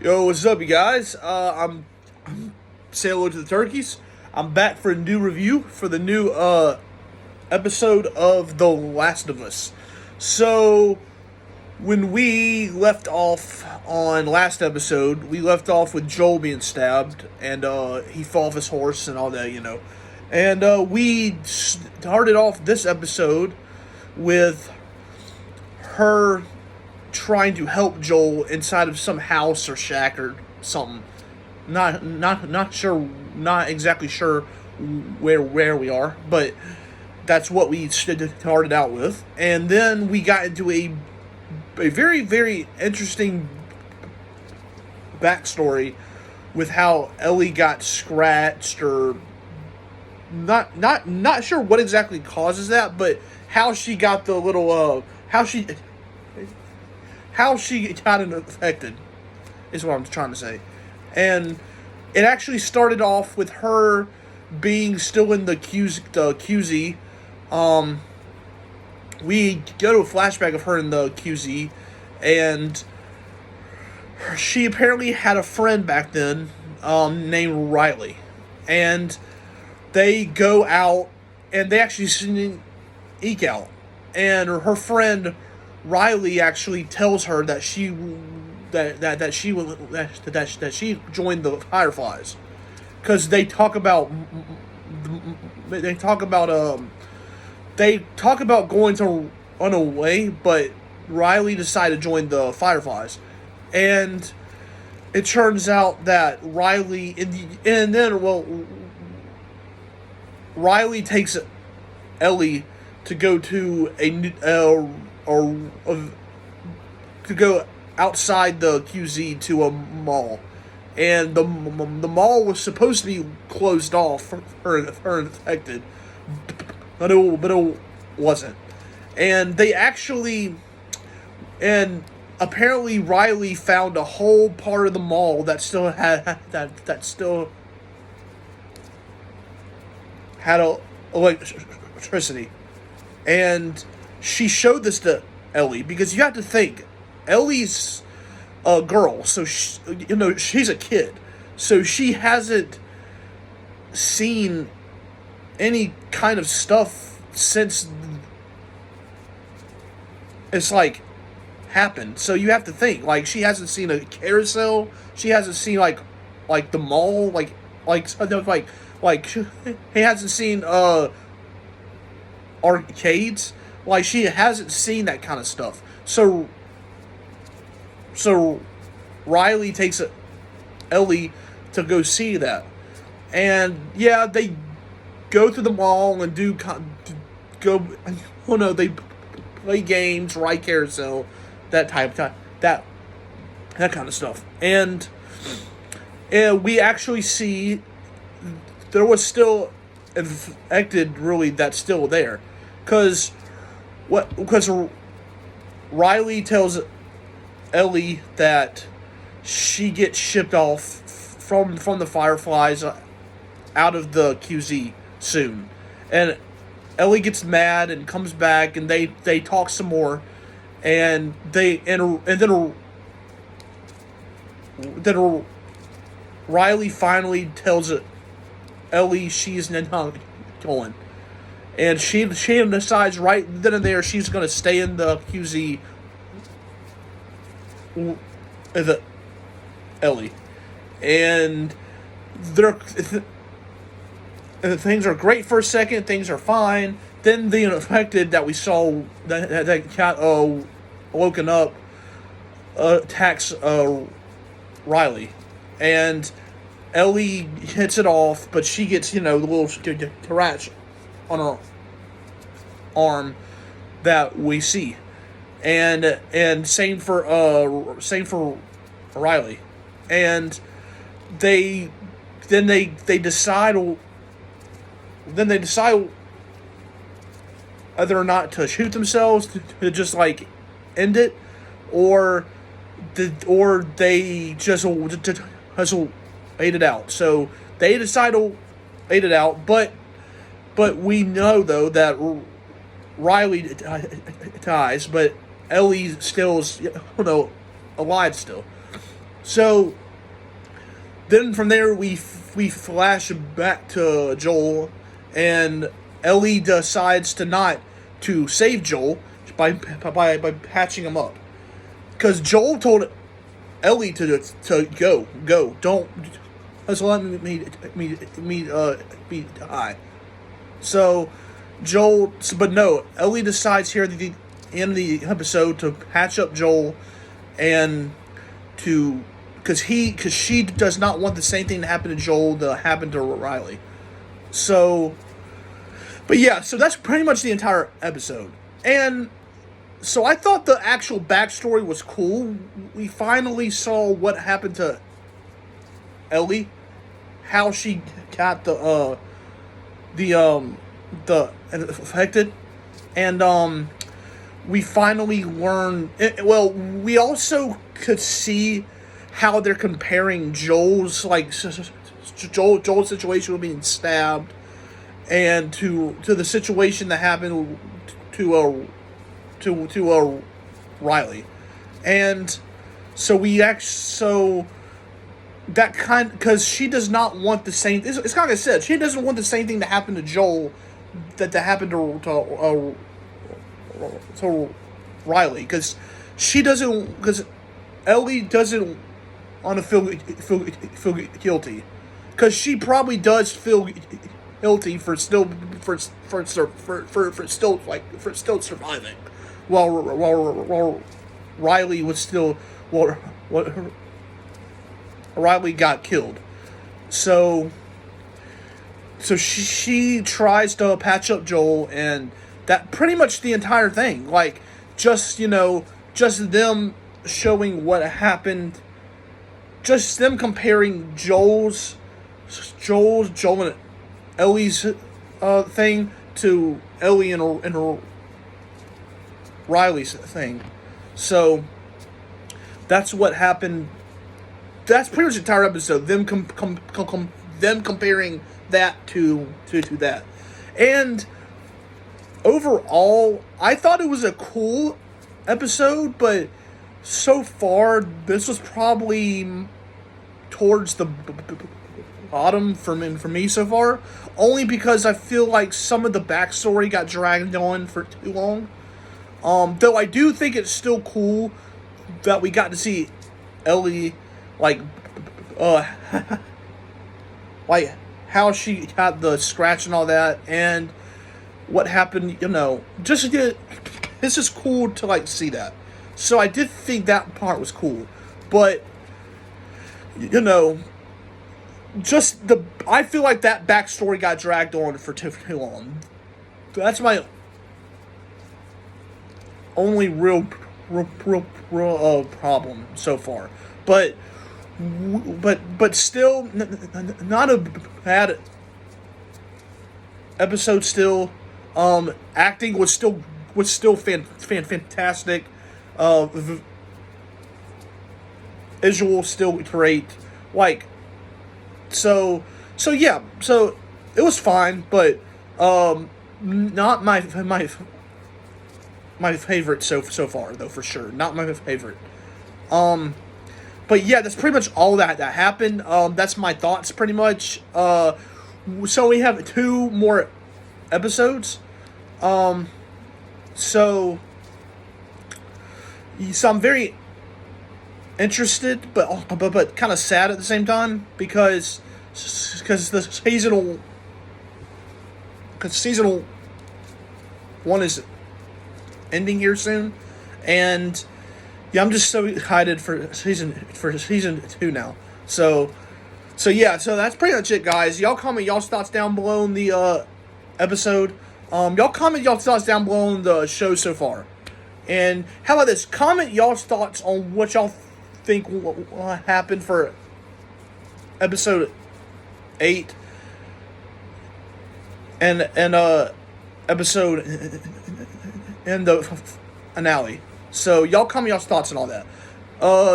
Yo, what's up, you guys? I'm say hello to the turkeys. I'm back for a new review for the new episode of The Last of Us. So, when we left off on last episode, we left off with Joel being stabbed, and he fell off his horse and all that. And we started off this episode with her trying to help Joel inside of some house or shack or something. Not sure, not exactly sure where we are, but that's what we started out with. And then we got into a very, very interesting backstory with how Ellie got scratched, or not sure what exactly causes that, but how she got the little how she got infected is what I'm trying to say. And it actually started off with her being still in the QZ. We go to a flashback of her in the QZ, and she apparently had a friend back then named Riley. And they go out, and they actually sneak out. And her friend Riley actually tells her that she joined the Fireflies, because they talk about going to run away, but Riley decided to join the Fireflies. And it turns out that Riley takes Ellie to go to to go outside the QZ to a mall, and the mall was supposed to be closed off for her infected, but it wasn't. And apparently Riley found a whole part of the mall that still had electricity. And she showed this to Ellie, because you have to think, Ellie's a girl, so she's a kid, so she hasn't seen any kind of stuff since it's like happened. So you have to think, like, she hasn't seen a carousel, she hasn't seen like the mall, he hasn't seen arcades. Like, she hasn't seen that kind of stuff. So Riley takes Ellie to go see that. And yeah, they go to the mall and they play games, ride carousel, that that kind of stuff. And we actually see there was still infected, really, that's still there. Because Riley tells Ellie that she gets shipped off from the Fireflies out of the QZ soon. And Ellie gets mad and comes back, and they talk some more, and then Riley finally tells Ellie she's not going. And she decides right then and there she's going to stay in the QZ with Ellie. And things are great for a second, things are fine. Then the infected that we saw that got woken up attacks Riley. And Ellie hits it off, but she gets, the little scratch on her arm that we see, and same for Riley. And they decide whether or not to shoot themselves, to just like end it, or they just wait it out. So they decide to wait it out, but we know, though, that Riley dies, but Ellie still's, alive still. So then from there we flash back to Joel, and Ellie decides not to save Joel by patching him up, because Joel told Ellie to go, don't just let me die. So Joel, but no, Ellie decides here at the end of the episode to patch up Joel, and because she does not want the same thing to happen to Joel that happened to Riley. So, but yeah, so that's pretty much the entire episode. And so I thought the actual backstory was cool. We finally saw what happened to Ellie, how she got the affected, and we finally learned. Well, we also could see how they're comparing Joel's Joel's situation with being stabbed, and to the situation that happened to Riley, and so that kind, because she does not want the same. It's kind of like I said, she doesn't want the same thing to happen to Joel that happened to Riley, because Ellie doesn't want to feel guilty, because she probably does feel guilty for still surviving, while Riley was still Riley got killed. So she tries to patch up Joel, and that pretty much the entire thing. Like, just them showing what happened, just them comparing Joel and Ellie's thing to Ellie and Riley's thing. So that's what happened. That's pretty much the entire episode. Them them comparing that to that. And overall, I thought it was a cool episode, but so far, this was probably towards the bottom for me so far. Only because I feel like some of the backstory got dragged on for too long. Though I do think it's still cool that we got to see Ellie, like how she got the scratch and all that, and what happened, this is cool to see that. So I did think that part was cool, but I feel like that backstory got dragged on for too long. That's my only real problem so far. But still, not a bad episode. Still, acting was still fantastic. Visual still great. So yeah. So it was fine, but not my favorite so far, though, for sure. Not my favorite. But yeah, that's pretty much all that happened. That's my thoughts, pretty much. So we have 2 more episodes. So I'm very interested, but kind of sad at the same time, because the seasonal 1 is ending here soon, and yeah, I'm just so excited for season 2 now. So yeah, so that's pretty much it, guys. Y'all comment y'all's thoughts down below in the episode. Y'all comment y'all's thoughts down below in the show so far. And how about this? Comment y'all's thoughts on what y'all think will happen for episode 8 and episode and the finale. So y'all comment y'all's thoughts and all that.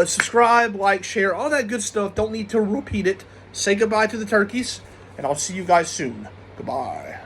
Subscribe, like, share, all that good stuff. Don't need to repeat it. Say goodbye to the turkeys, and I'll see you guys soon. Goodbye.